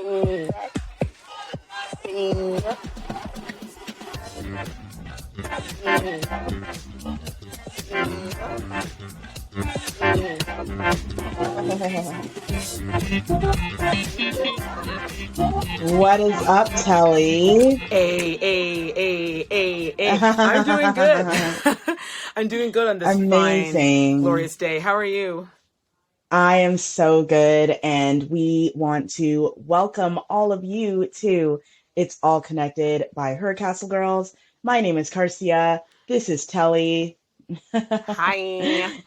What is up, Telly? I'm doing good. I'm doing good on this fine, Amazing. glorious day. How are you? I am so good, and we want to welcome all of you to It's All Connected by HerCastleGirls. My name is Karcia. This is Telly. Hi.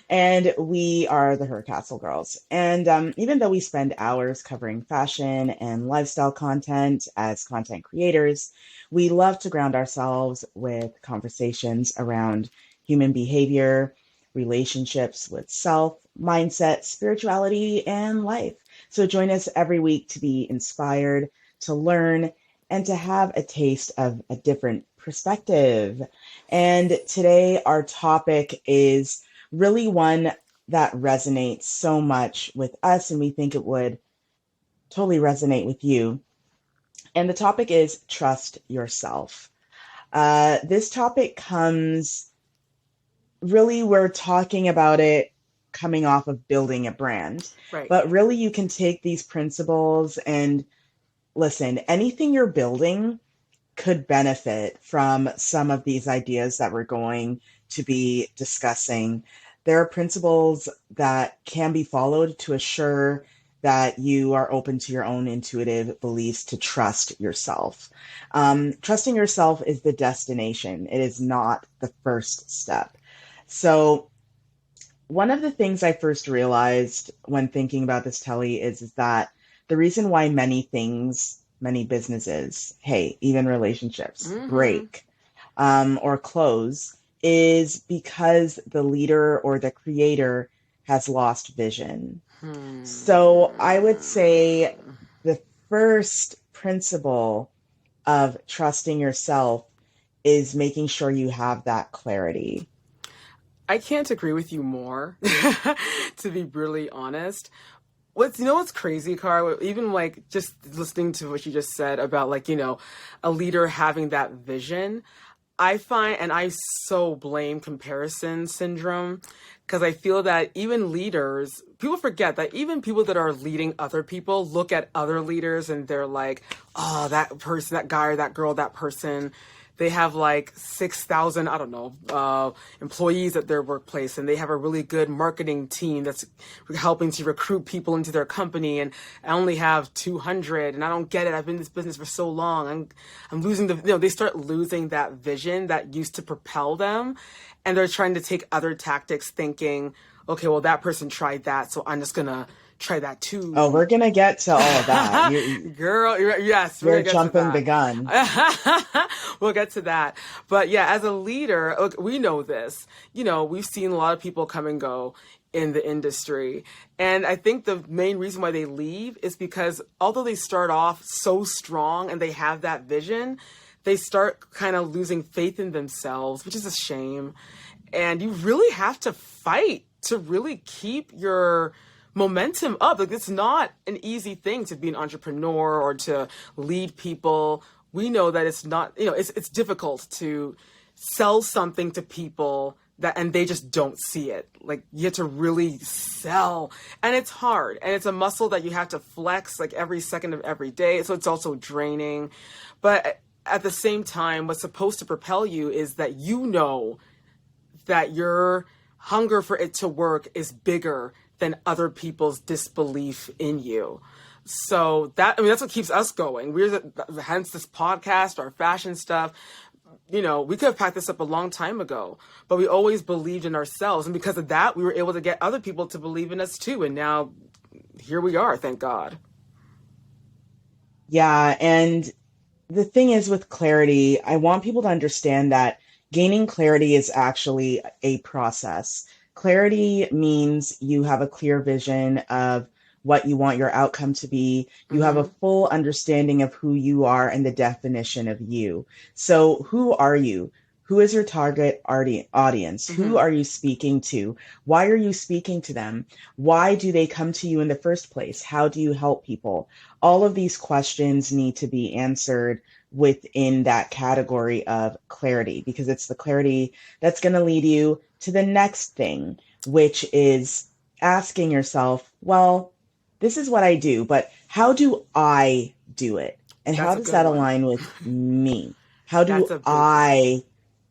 And we are the Her Castle Girls. And even though we spend hours covering fashion and lifestyle content as content creators, we love to ground ourselves with conversations around human behavior, relationships with self, mindset, spirituality, and life. So join us every week to be inspired, to learn, and to have a taste of a different perspective. And today, our topic is really one that resonates so much with us, and we think it would totally resonate with you. And the topic is trust yourself. This topic comes really, we're talking about it coming off of building a brand, Right. but really you can take these principles and listen, anything you're building could benefit from some of these ideas that we're going to be discussing. There are principles that can be followed to assure that you are open to your own intuitive beliefs to trust yourself. Trusting yourself is the destination. It is not the first step. So one of the things I first realized when thinking about this, Telly, is that the reason why many businesses, hey, even relationships, break or close is because the leader or the creator has lost vision. So I would say the first principle of trusting yourself is making sure you have that clarity. I can't agree with you more, to be really honest. What's crazy, Car? Even like just listening to what you just said about a leader having that vision. I find, and I so blame comparison syndrome, because I feel that even leaders, people forget that even people that are leading other people look at other leaders and they're like, oh, that person, that guy or that girl, that person, they have like 6,000, I don't know, employees at their workplace, and they have a really good marketing team that's helping to recruit people into their company. And I only have 200, and I don't get it. I've been in this business for so long. I'm losing they start losing that vision that used to propel them. And they're trying to take other tactics thinking, okay, well, that person tried that, so I'm just going to try that too. Oh, we're going to get to all of that. Girl, yes. You're jumping the gun. We'll get to that. But yeah, as a leader, look, we know this. We've seen a lot of people come and go in the industry. And I think the main reason why they leave is because although they start off so strong and they have that vision, they start kind of losing faith in themselves, which is a shame. And you really have to fight to really keep your momentum up. Like, it's not an easy thing to be an entrepreneur or to lead people. We know that it's not, it's difficult to sell something to people and they just don't see it. Like, you have to really sell, and it's hard, and it's a muscle that you have to flex like every second of every day. So it's also draining. But at the same time, what's supposed to propel you is that that your hunger for it to work is bigger than other people's disbelief in you. So that's what keeps us going. Hence this podcast, our fashion stuff. We could have packed this up a long time ago, but we always believed in ourselves. And because of that, we were able to get other people to believe in us too. And now here we are, thank God. Yeah. And the thing is with clarity, I want people to understand that gaining clarity is actually a process. Clarity means you have a clear vision of what you want your outcome to be. You have a full understanding of who you are and the definition of you. So who are you? Who is your target audience? Who Mm-hmm. are you speaking to? Why are you speaking to them? Why do they come to you in the first place? How do you help people? All of these questions need to be answered within that category of clarity, because it's the clarity that's going to lead you to the next thing, which is asking yourself, well, this is what I do, but how do I do it? And how That's a does good that one. align with me? How That's do a big one. I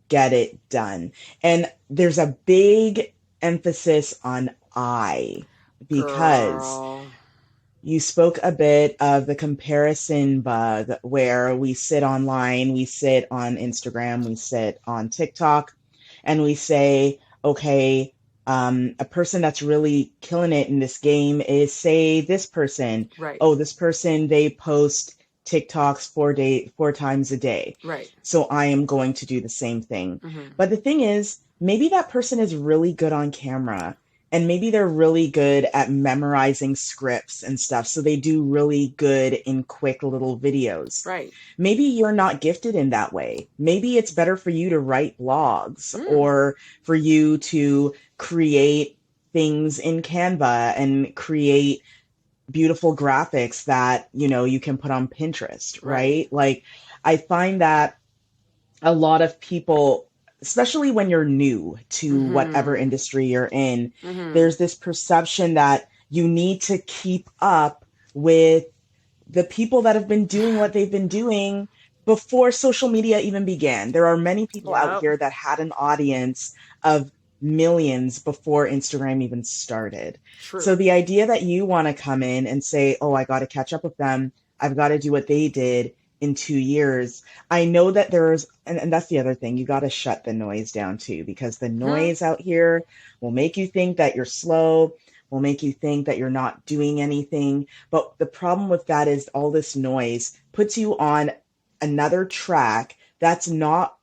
get it done? And there's a big emphasis on I, because Girl. you spoke a bit of the comparison bug where we sit online, we sit on Instagram, we sit on TikTok, and we say, okay, a person that's really killing it in this game is, say, this person. Right. Oh, this person, they post TikToks 4 times a day. Right. So I am going to do the same thing. Mm-hmm. But the thing is, maybe that person is really good on camera, and maybe they're really good at memorizing scripts and stuff. So they do really good in quick little videos. Right. Maybe you're not gifted in that way. Maybe it's better for you to write blogs, Mm. or for you to create things in Canva and create beautiful graphics that, you can put on Pinterest, Right. right? Like, I find that a lot of people, especially when you're new to whatever Mm-hmm. industry you're in, Mm-hmm. there's this perception that you need to keep up with the people that have been doing what they've been doing before social media even began. There are many people out Yep. here that had an audience of millions before Instagram even started. So True. the idea that you want to come in and say, oh, I got to catch up with them, I've got to do what they did in 2 years. I know that and that's the other thing, you got to shut the noise down too, because the Hmm. noise out here will make you think that you're slow, will make you think that you're not doing anything. But the problem with that is all this noise puts you on another track that's not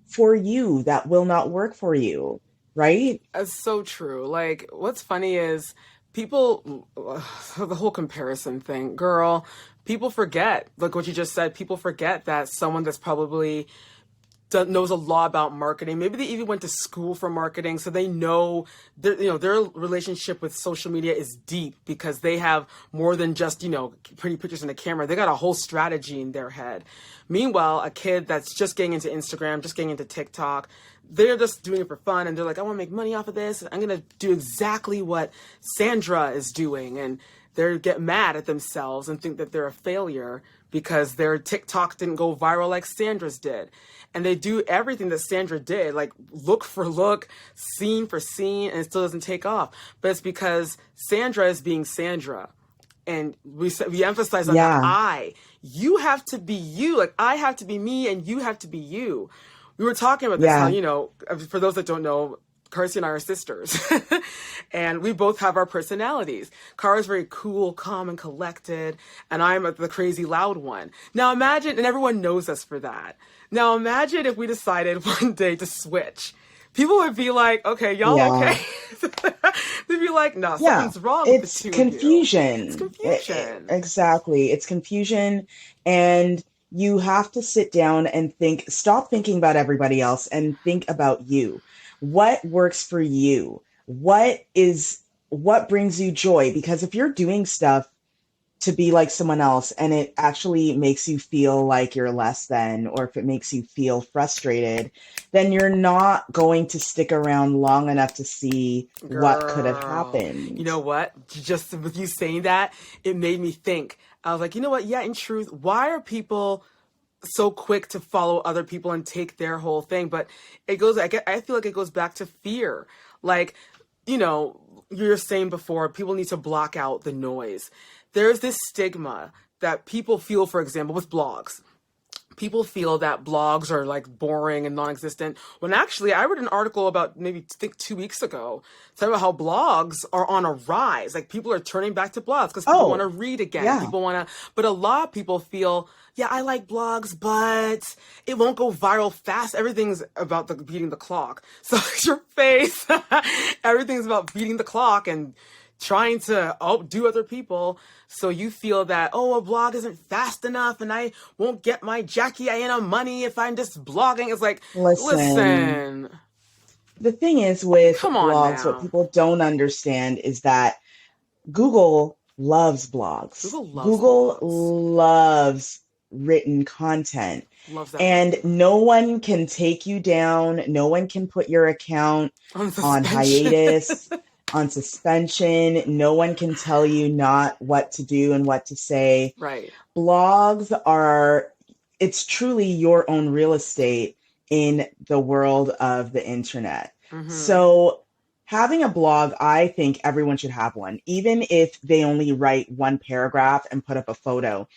for you, that will not work for you, right? That's so true. Like, what's funny is people, the whole comparison thing, girl, people forget, like what you just said, people forget that someone that's probably knows a lot about marketing. Maybe they even went to school for marketing, so they know their relationship with social media is deep because they have more than just pretty pictures in the camera. They got a whole strategy in their head. Meanwhile, a kid that's just getting into Instagram, just getting into TikTok, they're just doing it for fun, and they're like, I want to make money off of this. I'm gonna do exactly what Sandra is doing, and they get mad at themselves and think that they're a failure because their TikTok didn't go viral like Sandra's did. And they do everything that Sandra did, like look for look, scene for scene, and it still doesn't take off. But it's because Sandra is being Sandra. And we emphasize on that Yeah, you have to be you. Like, I have to be me and you have to be you. We were talking about this, how, yeah, for those that don't know, Carsey and I are sisters, and we both have our personalities. Kara's very cool, calm, and collected, and I'm the crazy loud one. Now imagine, and everyone knows us for that. Now imagine if we decided one day to switch. People would be like, okay, y'all yeah. okay? They'd be like, no, Yeah, something's wrong with the it's two of you. It's confusion. confusion. Exactly. It's confusion. And you have to sit down and stop thinking about everybody else and think about you. What works for you? What brings you joy? Because if you're doing stuff to be like someone else and it actually makes you feel like you're less than, or if it makes you feel frustrated, then you're not going to stick around long enough to see what could have Girl, you happened. know what? Just with you saying that, it made me think. I was like, you know what? Yeah, in truth, why are people so quick to follow other people and take their whole thing? But I feel like it goes back to fear. Like, you were saying before, people need to block out the noise. There's this stigma that people feel, for example, with blogs. People feel that blogs are like boring and non-existent, when actually I read an article about maybe I think 2 weeks ago talking about how blogs are on a rise. Like, people are turning back to blogs because people want to Oh, read again, yeah, people want to, but a lot of people feel, yeah, I like blogs, but it won't go viral fast. Everything's about beating the clock. So your face, everything's about beating the clock and trying to outdo other people. So you feel that, oh, a blog isn't fast enough and I won't get my Jackie Aina money if I'm just blogging. It's like, Listen, listen, the thing is with come on blogs, what now. people don't understand is that Google loves blogs. Google loves Google blogs. loves written content. Loves that And money. no one can take you down. No one can put your account On on suspension. hiatus, on suspension. No one can tell you not what to do and what to say. Right. Blogs are, it's truly your own real estate in the world of the internet. Mm-hmm. So having a blog, I think everyone should have one, even if they only write one paragraph and put up a photo.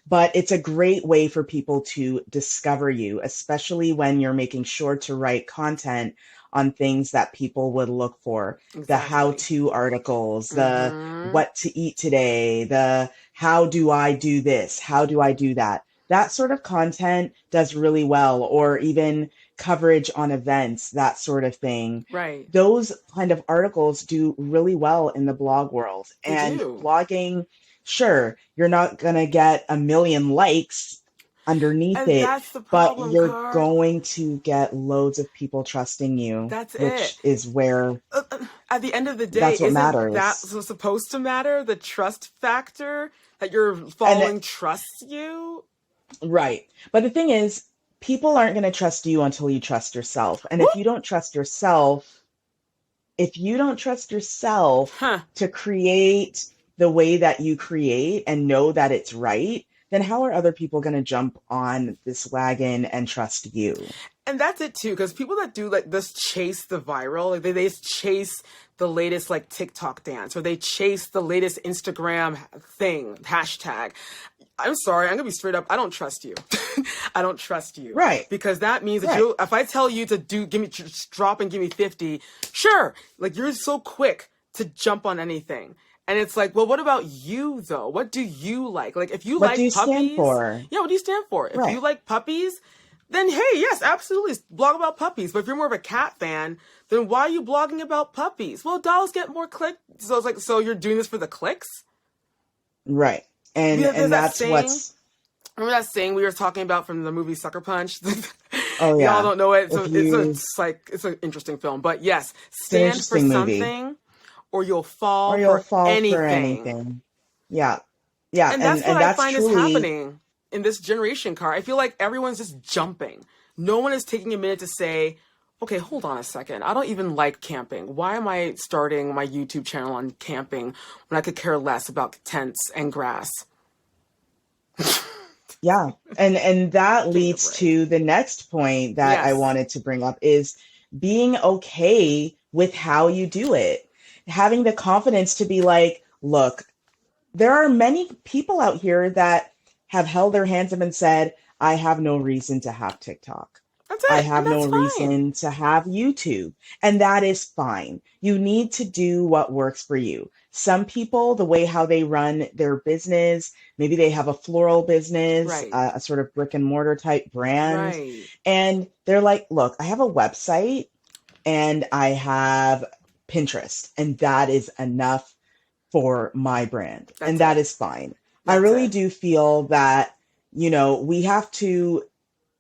But it's a great way for people to discover you, especially when you're making sure to write content on things that people would look for. The Exactly. how-to articles, the Mm-hmm. what to eat today, the how do I do this? How do I do that? That sort of content does really well, or even coverage on events, that sort of thing. Right. Those kind of articles do really well in the blog world. They And do. blogging, sure, you're not going to get a million likes underneath And it, that's the but problem, you're Car. going to get loads of people trusting you, That's it. which is where At the end of the day, that's what isn't that matters. supposed to matter? The trust factor that your And following trusts you? right. But the thing is, people aren't going to trust you until you trust yourself. And Woo! if you don't trust yourself Huh. to create the way that you create and know that it's right, then how are other people going to jump on this wagon and trust you? And that's it too, because people that do like this chase the viral, like they just chase the latest like TikTok dance, or they chase the latest Instagram thing, hashtag. I'm sorry, I'm gonna be straight up. I don't trust you. I don't trust you Right, because that means that right. you. If I tell you to give me just drop and give me 50, sure. Like you're so quick to jump on anything, and it's like, well, what about you though? What do you like? Like if you What do like you stand puppies, for? yeah, what do you stand for? If Right. you like puppies, then hey, yes, absolutely, blog about puppies. But if you're more of a cat fan, then why are you blogging about puppies? Well, dolls get more clicks. So it's like, so you're doing this for the clicks? Right. There's And that that's saying. what's Remember that saying we were talking about from the movie Sucker Punch? oh Y'all yeah. don't know it. So If you it's an interesting film. But yes, it's an stand for interesting movie. something or you'll Or fall you'll for fall for anything. anything. Yeah. Yeah. And that's what And I that's find is truly happening in this generation, Car. I feel like everyone's just jumping. No one is taking a minute to say, okay, hold on a second. I don't even like camping. Why am I starting my YouTube channel on camping when I could care less about tents and grass? yeah. And that Give me a leads break. to the next point that I Yes. wanted to bring up is being okay with how you do it. Having the confidence to be like, look, there are many people out here that have held their hands up and said, I have no reason to have TikTok. That's I it. And have no that's fine. reason to have YouTube. And that is fine. You need to do what works for you. Some people, the way how they run their business, maybe they have a floral business, Right. a sort of brick and mortar type brand, Right. and they're like, look, I have a website and I have Pinterest, and that is enough for my brand. And That's that it. is fine. I That's really it. do feel that, we have to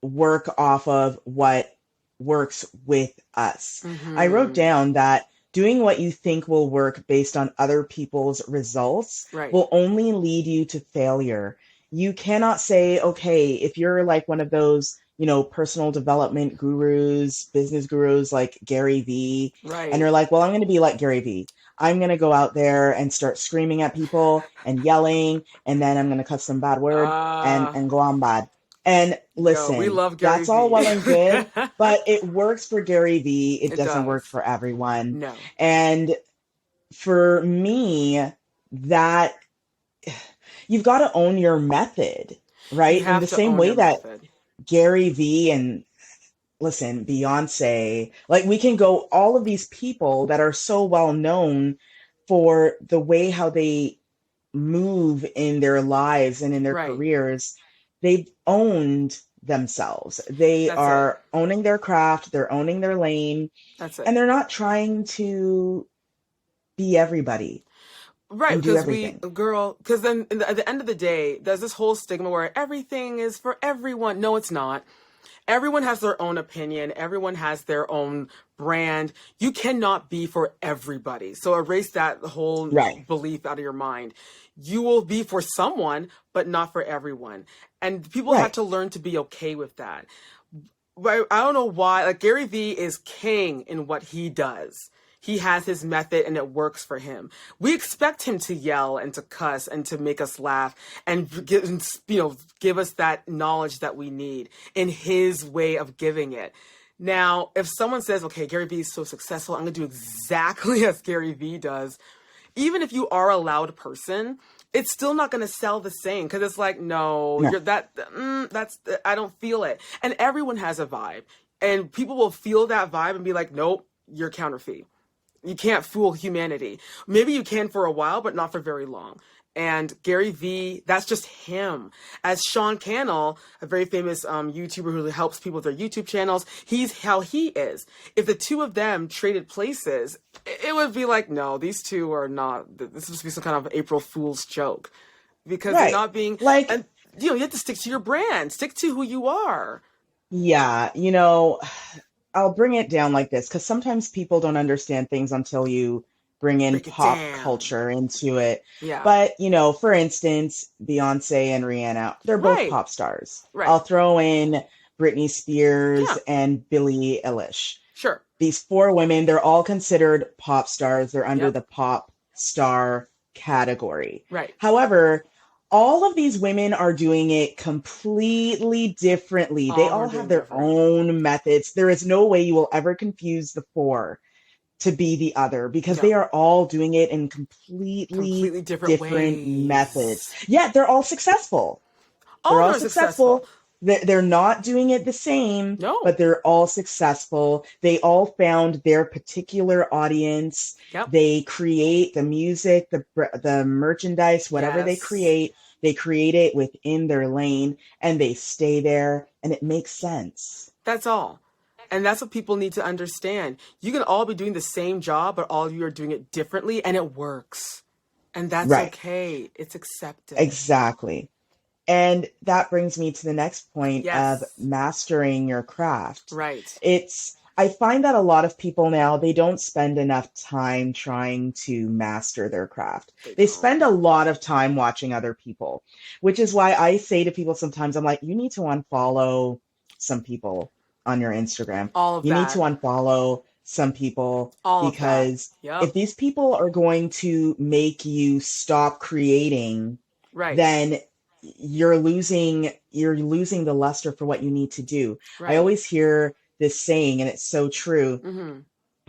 work off of what works with us. I wrote Mm-hmm. down that doing what you think will work based on other people's results Right. will only lead you to failure. You cannot say, okay, if you're like one of those, personal development gurus, business gurus like Gary Vee, and Right. you're like, well, I'm going to be like Gary Vee. I'm going to go out there and start screaming at people and yelling, and then I'm going to cuss some bad word and, Uh, and go on bad. And yo, we listen, love Gary that's all Vee. well and good, but it works for Gary Vee. It It doesn't work does. for everyone. No. And for me, that you've got to own your method, You right? In the have to same own way your that method. Gary Vee and listen, Beyonce, like we can go all of these people that are so well known for the way how they move in their lives and in their Right. careers, they've owned themselves. They That's it. are owning their craft, they're owning their lane, That's and it. they're not trying to be everybody. Right, and do because we, everything. girl, because then at the end of the day, there's this whole stigma where everything is for everyone. No, it's not. Everyone has their own opinion. Everyone has their own brand. You cannot be for everybody. So erase that whole Right. belief out of your mind. You will be for someone, but not for everyone. And people have Right. to learn to be okay with that. I don't know why. Like Gary Vee is king in what he does. He has his method and it works for him. We expect him to yell and to cuss and to make us laugh and give us that knowledge that we need in his way of giving it. Now, if someone says, okay, Gary Vee is so successful, I'm going to do exactly as Gary Vee does, even if you are a loud person, it's still not going to sell the same because it's like, no, No. you're that's, I don't feel it. And everyone has a vibe and people will feel that vibe and be like, nope, you're counterfeit. You can't fool humanity. Maybe you can for a while, but not for very long. And Gary Vee, that's just him. As Sean Cannell, a very famous YouTuber who helps people with their YouTube channels, he's how he is. If the two of them traded places, it would be like, no, these two are not, this must be some kind of April Fool's joke. Because they're Right. not being, Like, and you have to stick to your brand, stick to who you are. yeah, I'll bring it down like this because sometimes people don't understand things until you bring in Break it pop down. culture into it. Yeah. But, for instance, Beyonce and Rihanna, they're both Right. pop stars. Right. I'll throw in Britney Spears Yeah. and Billie Eilish. Sure. These four women, they're all considered pop stars. They're under Yep. the pop star category. Right. However, all of these women are doing it completely differently. They All are all have doing their different. own methods. There is no way you will ever confuse the four to be the other because they No. are all doing it in completely Completely different different methods. ways. Yet they're all successful. They're All of all them are successful. successful. They're not doing it the same, No. but they're all successful. They all found their particular audience. Yep. They create the music, the merchandise, whatever Yes. they create it within their lane and they stay there and it makes sense. That's all. And that's what people need to understand. You can all be doing the same job, but all of you are doing it differently and it works. And that's Right. okay. It's accepted. Exactly. And that brings me to the next point of Yes. mastering your craft. Right. I find that a lot of people now, they don't spend enough time trying to master their craft. They They don't. spend a lot of time watching other people, which is why I say to people sometimes, I'm like, you need to unfollow some people on your Instagram. All of You need to that. unfollow some people All of that. because Yep. if these people are going to make you stop creating, Right. then you're losing the luster for what you need to do. I Right. always hear this saying, and it's so true. Mm-hmm.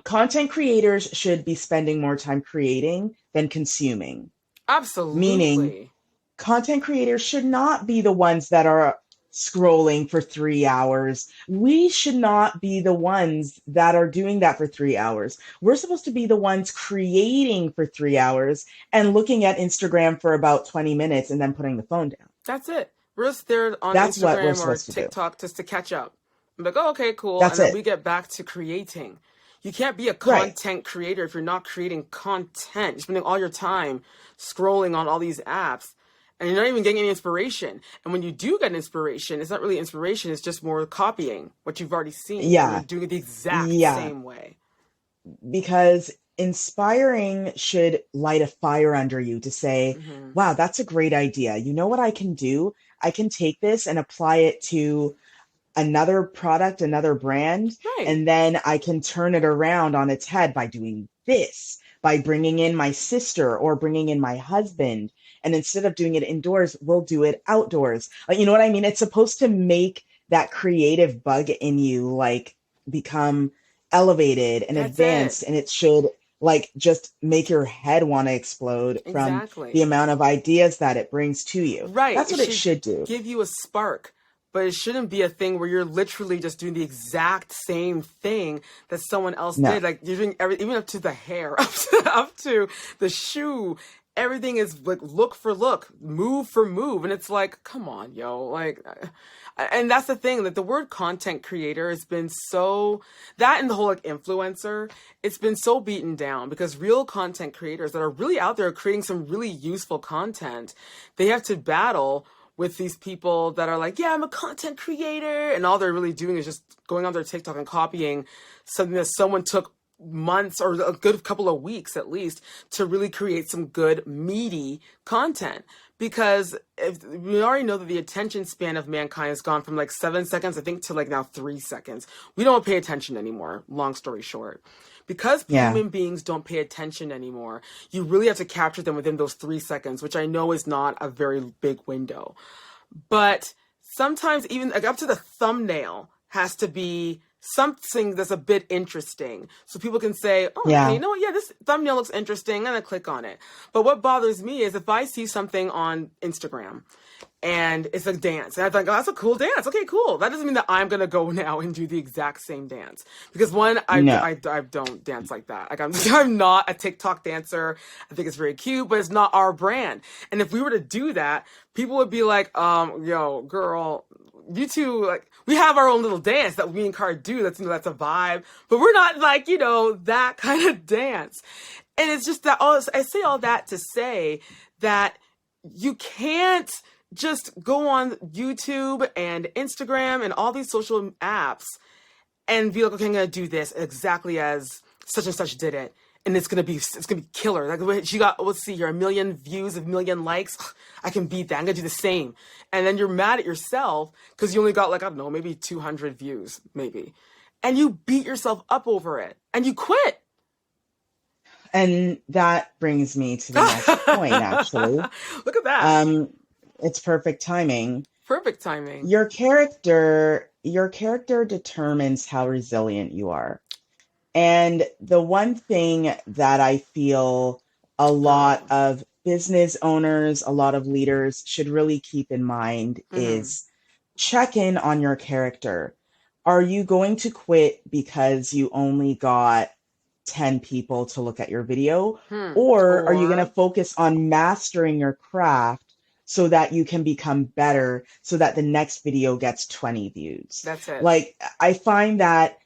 Content creators should be spending more time creating than consuming. Meaning, Absolutely. content creators should not be the ones that are scrolling for 3 hours. We should not be the ones that are doing that for 3 hours. We're supposed to be the ones creating for 3 hours and looking at Instagram for about 20 minutes and then putting the phone down. That's it. We're just there on That's what we're Instagram or supposed to do. TikTok just to catch up. I'm like, oh, okay, cool. That's And then it. we get back to creating. You can't be a Right. content creator if you're not creating content. You're spending all your time scrolling on all these apps and you're not even getting any inspiration. And when you do get inspiration, it's not really inspiration, it's just more copying what you've already seen. And you're Yeah. doing it the exact Yeah. same way. Because inspiring should light a fire under you to say, Hmm. wow, that's a great idea. You know what I can do? I can take this and apply it to another product, another brand, Right. and then I can turn it around on its head by doing this, by bringing in my sister or bringing in my husband. And instead of doing it indoors, we'll do it outdoors. Like, you know what I mean? It's supposed to make that creative bug in you like become elevated and That's it. advanced, and it should like just make your head want to explode from the Exactly. amount of ideas that it brings to you. Right. That's It what it should should do. give you a spark, but it shouldn't be a thing where you're literally just doing the exact same thing that someone else No. did. Like you're doing even up to the hair, up to the shoe. everything is like look for look, move for move. And it's like, come on, yo. Like, and that's the thing, that the word content creator has been so, that and the whole like influencer, it's been so beaten down, because real content creators that are really out there creating some really useful content, they have to battle with these people that are like, yeah, I'm a content creator. And all they're really doing is just going on their TikTok and copying something that someone took months or a good couple of weeks at least to really create some good meaty content. Because we already know that the attention span of mankind has gone from like 7 seconds, I think, to like now 3 seconds. We don't pay attention anymore, long story short. Because Yeah. human beings don't pay attention anymore, you really have to capture them within those 3 seconds, which I know is not a very big window. But sometimes even like up to the thumbnail has to be something that's a bit interesting, so people can say, oh, okay, Yeah. you know what, yeah, this thumbnail looks interesting, I'm gonna click on it. But what bothers me is if I see something on Instagram and it's a dance and I think, oh, that's a cool dance, okay, cool, that doesn't mean that I'm gonna go now and do the exact same dance, because one, No. I don't dance like that. Like I'm not a TikTok dancer. I think it's very cute, but it's not our brand. And if we were to do that, people would be like, yo, girl, you two, like, we have our own little dance that me and Car do. That's, that's a vibe, but we're not like, that kind of dance. And it's just that I say all that to say that you can't just go on YouTube and Instagram and all these social apps and be like, okay, I'm gonna do this exactly as such and such did it, and it's gonna be killer. Like she got, let's see here, 1 million views, 1 million likes. I can beat that. I'm gonna do the same. And then you're mad at yourself because you only got like, I don't know, maybe 200 views, maybe, and you beat yourself up over it, and you quit. And that brings me to the next point, actually. Look at that. It's perfect timing. Perfect timing. Your character determines how resilient you are. And the one thing that I feel a lot of business owners, a lot of leaders should really keep in mind is check in on your character. Are you going to quit because you only got 10 people to look at your video? Or are you going to focus on mastering your craft so that you can become better, so that the next video gets 20 views? That's it. Like, I find that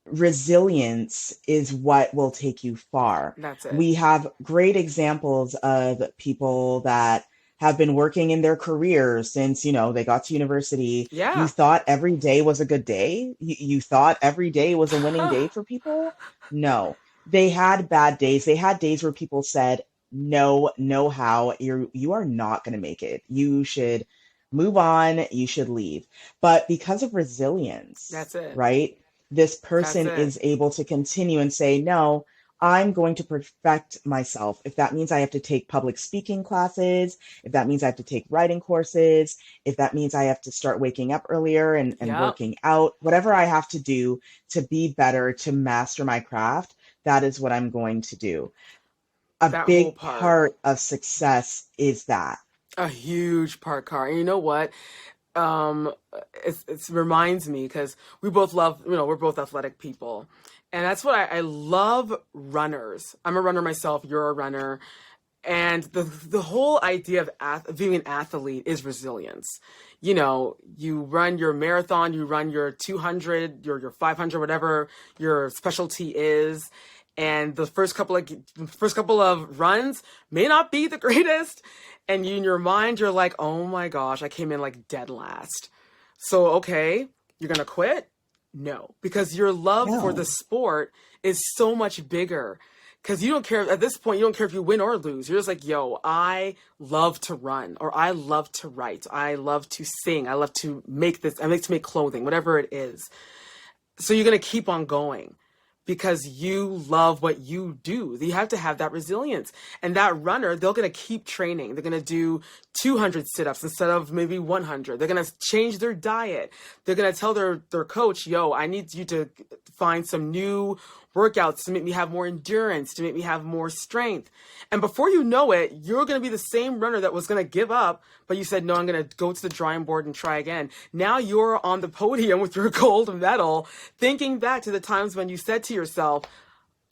resilience is what will take you far. That's it. We have great examples of people that have been working in their careers since, they got to university. Yeah. You thought every day was a good day? You thought every day was a winning day for people? No. They had bad days. They had days where people said, no how, you are not going to make it. You should move on. You should leave. But because of resilience, that's it, right? This person is able to continue and say, no, I'm going to perfect myself. If that means I have to take public speaking classes, if that means I have to take writing courses, if that means I have to start waking up earlier and working out, whatever I have to do to be better, to master my craft, that is what I'm going to do. A big part of success is that. A huge part, Car. And you know what? It reminds me, because we both love, we're both athletic people. And that's what I love runners. I'm a runner myself. You're a runner. And the whole idea of being an athlete is resilience. You run your marathon, you run your 200, your 500, whatever your specialty is. And the first couple of runs may not be the greatest. And you, in your mind, you're like, oh my gosh, I came in like dead last. So, okay, you're going to quit? No, because your love for the sport is so much bigger. Because you don't care, at this point, you don't care if you win or lose. You're just like, yo, I love to run, or I love to write. I love to sing. I love to make this, I like to make clothing, whatever it is. So you're going to keep on going, because you love what you do. You have to have that resilience. And that runner, they're going to keep training. They're going to do 200 sit-ups instead of maybe 100. They're going to change their diet. They're going to tell their coach, yo, I need you to find some new workouts to make me have more endurance, to make me have more strength. And before you know it, you're going to be the same runner that was going to give up, but you said, no, I'm going to go to the drawing board and try again. Now you're on the podium with your gold medal, thinking back to the times when you said to yourself,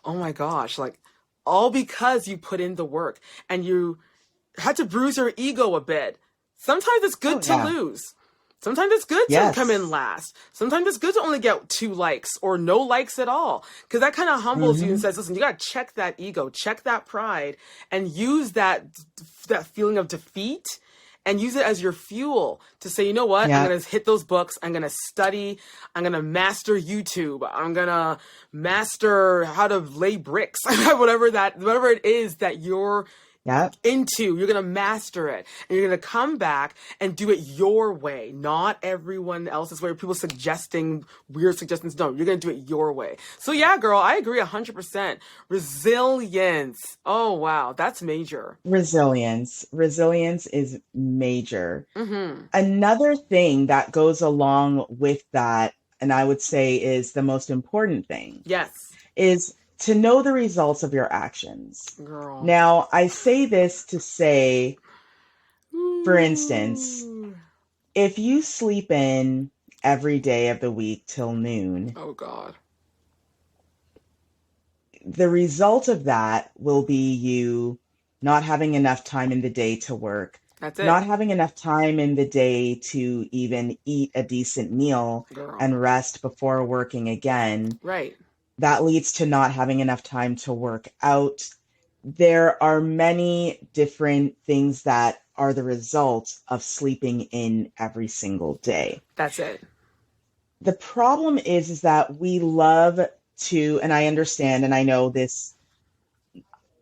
oh my gosh, like, all because you put in the work and you had to bruise your ego a bit. Sometimes it's Oh, good to yeah. lose. Sometimes it's good to come in Yes. last. Sometimes it's good to only get 2 likes or no likes at all. Because that kind of humbles you and Hmm. says, listen, you got to check that ego, check that pride, and use that feeling of defeat and use it as your fuel to say, you know what? I'm Yeah. going to hit those books. I'm going to study. I'm going to master YouTube. I'm going to master how to lay bricks, whatever it is that you're Yeah. you're going to master it, and you're going to come back and do it your way, not everyone else's way, people suggesting weird suggestions. No, you're going to do it your way. So yeah, girl, I agree 100%. Resilience. Oh wow, that's major. Resilience. Resilience is major. Mm-hmm. Another thing that goes along with that, and I would say is the most important thing, Yes, is to know the results of your actions. girl. Now, I say this to say, for instance, Ooh. if you sleep in every day of the week till noon, Oh god. the result of that will be you not having enough time in the day to work, That's not it, having enough time in the day to even eat a decent meal girl. and rest before working again. Right. That leads to not having enough time to work out. There are many different things that are the result of sleeping in every single day. That's it. The problem is that we love to, and I understand, and I know this,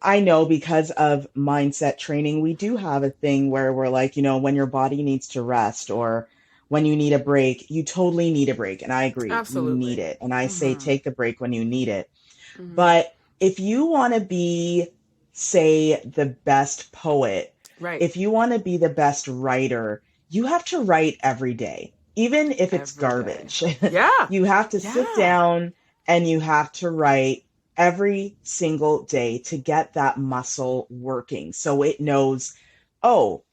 I know because of mindset training, we do have a thing where we're like, when your body needs to rest or when you need a break, you totally need a break. And I agree, you need Absolutely. it. And I say, Mm-hmm. take the break when you need it. Mm-hmm. But if you want to be, say, the best poet, Right. if you want to be the best writer, you have to write every day, even if it's Every day. garbage. Yeah. You have to sit Yeah. down and you have to write every single day to get that muscle working so it knows, oh,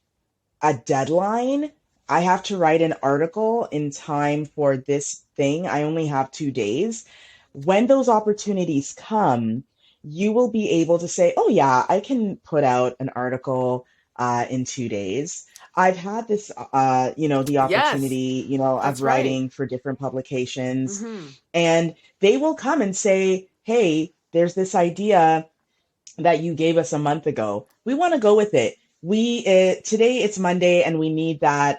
a deadline. I have to write an article in time for this thing. I only have 2 days. When those opportunities come, you will be able to say, oh, yeah, I can put out an article in 2 days. I've had this, the Yes. opportunity, of That's right. writing for different publications, Mm-hmm. and they will come and say, hey, there's this idea that you gave us a month ago. We want to go with it. Today it's Monday and we need that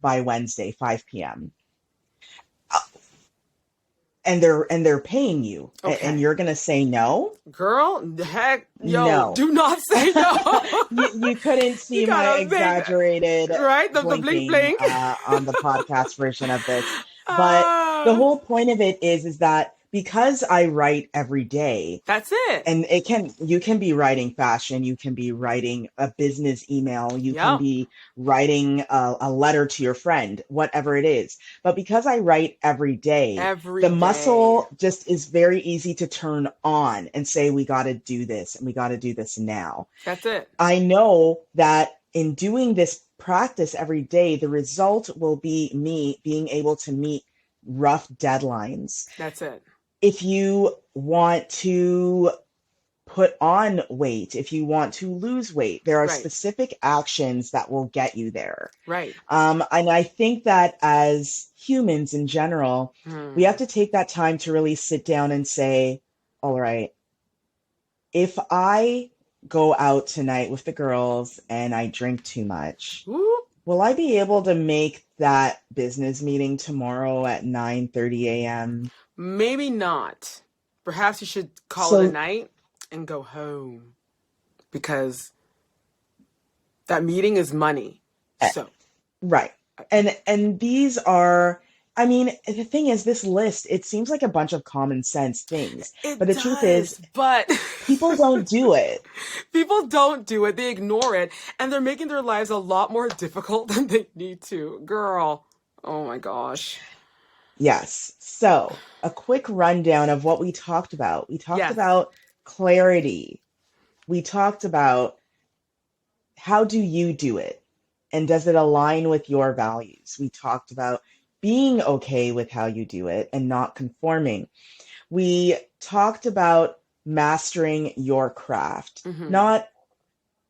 by Wednesday, 5 p.m. And they're paying you, and Okay. you're gonna say no? Girl, heck, yo, No. do not say no. You couldn't You see my gotta make exaggerated right the blink blinking blink. on the podcast version of this. But the uh, whole point of it is that because I write every day, that's it. and you can be writing fashion, you can be writing a business email, you can Yep. be writing a letter to your friend, whatever it is. But because I write every day, the Every day. muscle just is very easy to turn on and say, we got to do this and we got to do this now. That's it. I know that in doing this practice every day, the result will be me being able to meet rough deadlines. That's it. If you want to put on weight, if you want to lose weight, there are Right. specific actions that will get you there. Right. And I think that as humans in general, we have Hmm. to take that time to really sit down and say, all right, if I go out tonight with the girls and I drink too much, Whoop. will I be able to make that business meeting tomorrow at 9:30 a.m.? Maybe not. Perhaps you should call it a So, night and go home because that meeting is money. eh, So, right. And these are, I mean, the thing is, this list, it seems like a bunch of common sense things, but it the truth is, does, but people don't do it. people don't do it. They ignore it, and they're making their lives a lot more difficult than they need to. Girl, oh my gosh. Yes. So, a quick rundown of what we talked about. We talked Yes, about clarity. We talked about how do you do it? And does it align with your values? We talked about being okay with how you do it and not conforming. We talked about mastering your craft, mm-hmm. not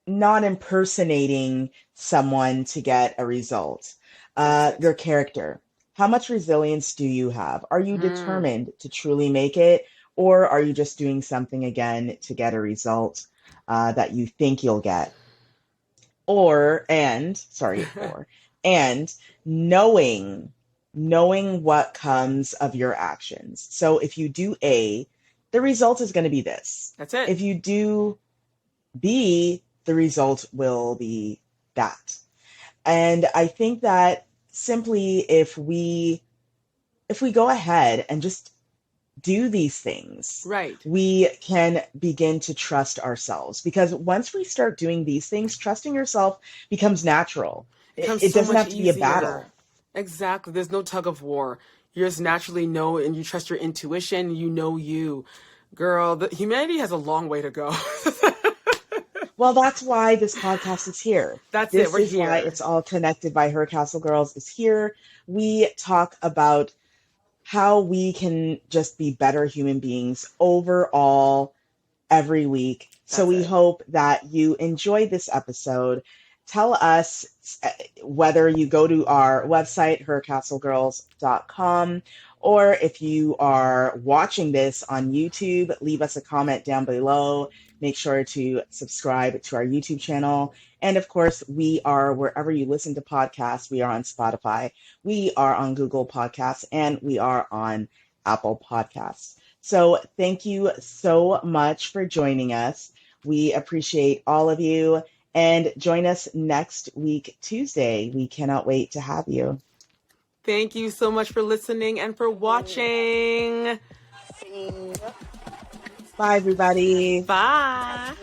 not impersonating someone to get a result. That's it. Your character. How much resilience do you have? Are you Hmm. determined to truly make it, or are you just doing something again to get a result that you think you'll get? And knowing what comes of your actions. So if you do A, the result is going to be this. That's it. If you do B, the result will be that. And I think that simply if we go ahead and just do these things, Right. we can begin to trust ourselves. Because once we start doing these things, trusting yourself becomes natural. It comes It so doesn't much have to be a easier. battle. Exactly. There's no tug of war. You just naturally know and you trust your intuition. You know you. Girl, humanity has a long way to go. Well, that's why this podcast is here. That's it. This We're is why here. it's all connected by Her Castle Girls is here. We talk about how we can just be better human beings overall every week. So That's we it. hope that you enjoyed this episode. Tell us whether you go to our website, hercastlegirls.com, or if you are watching this on YouTube, leave us a comment down below. Make sure to subscribe to our YouTube channel. And of course, we are wherever you listen to podcasts. We are on Spotify, we are on Google Podcasts, and we are on Apple Podcasts. So thank you so much for joining us. We appreciate all of you. And join us next week, Tuesday. We cannot wait to have you. Thank you so much for listening and for watching. Bye, everybody. Bye.